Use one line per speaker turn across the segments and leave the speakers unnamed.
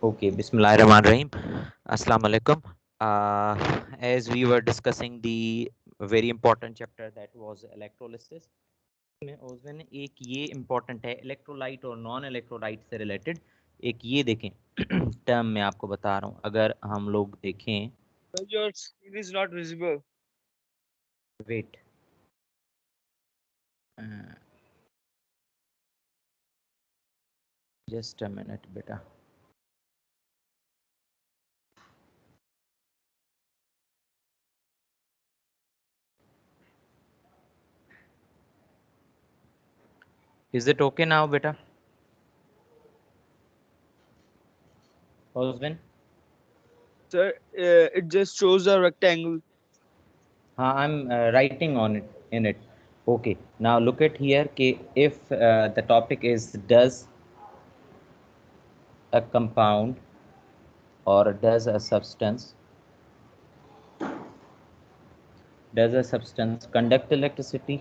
Okay, Bismillahirrahmanirrahim. Assalamu alaikum. As we were discussing the very important chapter that was electrolysis, में उसमें एक ये important है electrolyte और नॉन इलेक्ट्रोलाइट से रिलेटेड। एक ये देखें टर्म मैं आपको बता रहा हूँ, अगर हम लोग देखें
Sir, your screen is not visible.
Wait just a minute बेटा। इज इट ओके नाउ बेटा? Osman?
Sir, it just shows a rectangle.
I'm writing on it in it. Okay, now look at here कि if the topic is does a compound or does a substance conduct electricity?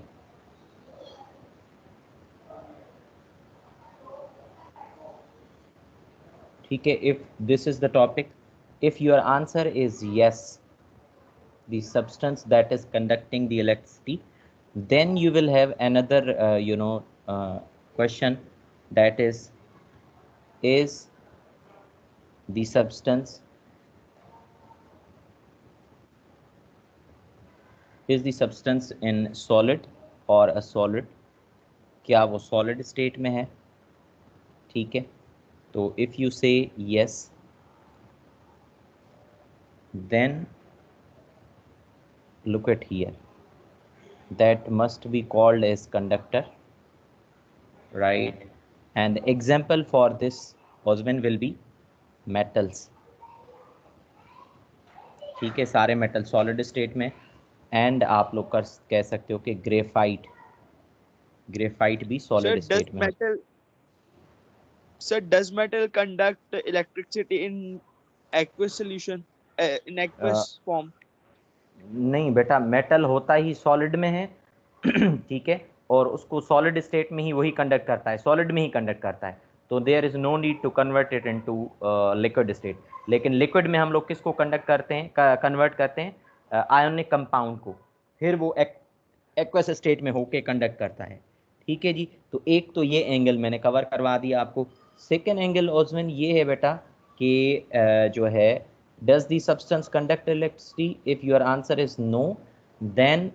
ठीक है, if this is the topic, if your answer is yes, the substance that is conducting the electricity, then you will have another question, that is the substance in solid or a solid? क्या वो solid state में है? ठीक है, तो if you say yes, then look at here, that must be called as conductor, right? And the example for this Osman will be metals. ठीक है, सारे मेटल सॉलिड स्टेट में। एंड आप लोग कह सकते हो कि ग्रेफाइट भी
Sir,
सॉलिड स्टेट में हो।
does metal conduct electricity in aqueous solution, in
a,
aqueous form?
नहीं बेटा, मेटल होता ही सॉलिड में है ठीक है, और उसको सॉलिड स्टेट में ही वही कंडक्ट करता है, सॉलिड में ही कंडक्ट करता है, तो there is no need to convert it into liquid state. लेकिन लिक्विड में हम लोग किसको कंडक्ट करते हैं, कन्वर्ट करते हैं आयोनिक कंपाउंड को, फिर वो एक्वस स्टेट में होके कंडक्ट करता है। ठीक है जी, तो एक तो ये एंगल मैंने कवर करवा दिया आपको। सेकेंड एंगल ओजमन ये है बेटा कि जो है does the substance conduct electricity? If your answer is no, then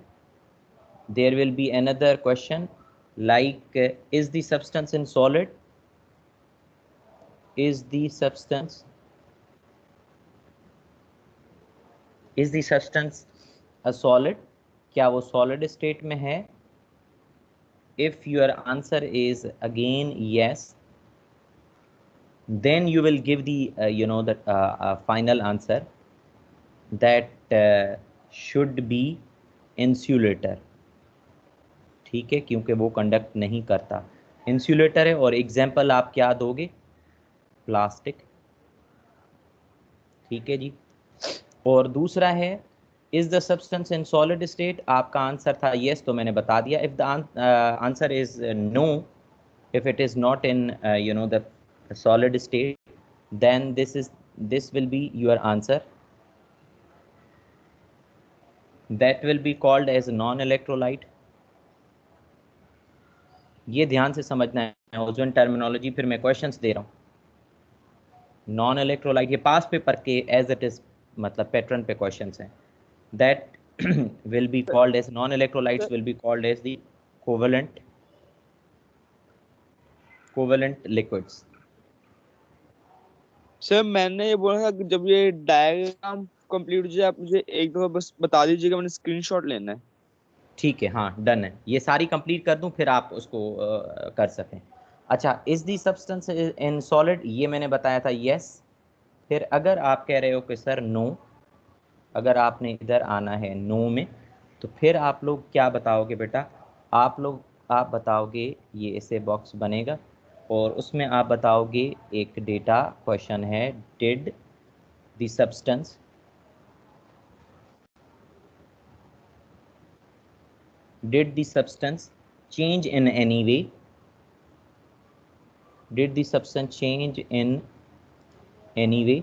there will be another question like is the substance in solid? Is the substance a solid? क्या वो solid state में है? If your answer is again yes, then you will give the the final answer, that should be insulator। ठीक है, क्योंकि वो conduct नहीं करता, इंसुलेटर है। और एग्जाम्पल आप क्या दोगे? प्लास्टिक। ठीक है जी, और दूसरा है is the substance in solid state? आपका आंसर था यस, तो मैंने बता दिया। If the answer is no, if it is not in the solid state, then this will be your answer, that will be called as non electrolyte। ये ध्यान से समझना है ओजोन टर्मिनोलॉजी, फिर मैं क्वेश्चंस दे रहा हूँ। नॉन इलेक्ट्रोलाइट ये पास पेपर के एज इट इज मतलब पैटर्न पे क्वेश्चंस हैं। That will be
Sir,
called as non
sir,
electrolytes will be called as the covalent liquids।
sir, मैंने ये बोला था कि जब ये डायग्राम कंप्लीट हो जाए आप मुझे एक दफा बस बता दीजिएगा, मैंने स्क्रीनशॉट लेना है।
ठीक है, हाँ डन है, ये सारी कंप्लीट कर दूं फिर आप उसको कर सकें। अच्छा, is the substance in solid, ये मैंने बताया था यस। फिर अगर आप कह रहे हो कि सर नो, अगर आपने इधर आना है नो में, तो फिर आप लोग क्या बताओगे बेटा? आप बताओगे, ये ऐसे बॉक्स बनेगा और उसमें आप बताओगे एक डेटा क्वेश्चन है, did the substance change in any way? Did the substance change in anyway,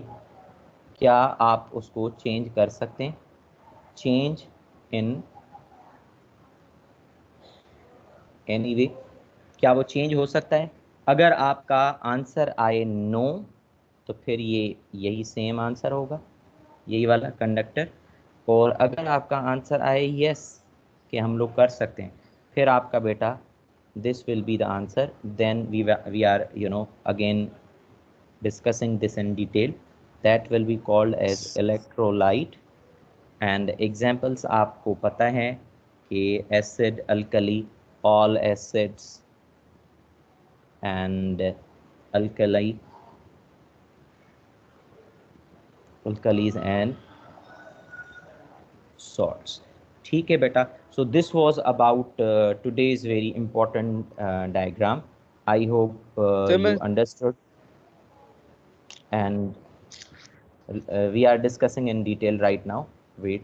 क्या आप उसको चेंज कर सकते हैं? चेंज इन एनीवे, क्या वो चेंज हो सकता है? अगर आपका आंसर आए नो, तो फिर ये यही सेम आंसर होगा, यही वाला कंडक्टर। और अगर आपका आंसर आए यस, कि हम लोग कर सकते हैं, फिर आपका बेटा this will be the answer. Then we are again discussing this in detail. That will be called as electrolyte. And examples आपको पता है कि acid, alkali, all acids and alkali, alkalis and salts. ठीक है बेटा. So this was about today's very important diagram. I hope
sir मैं
you understood, and we are discussing in detail right now. Wait.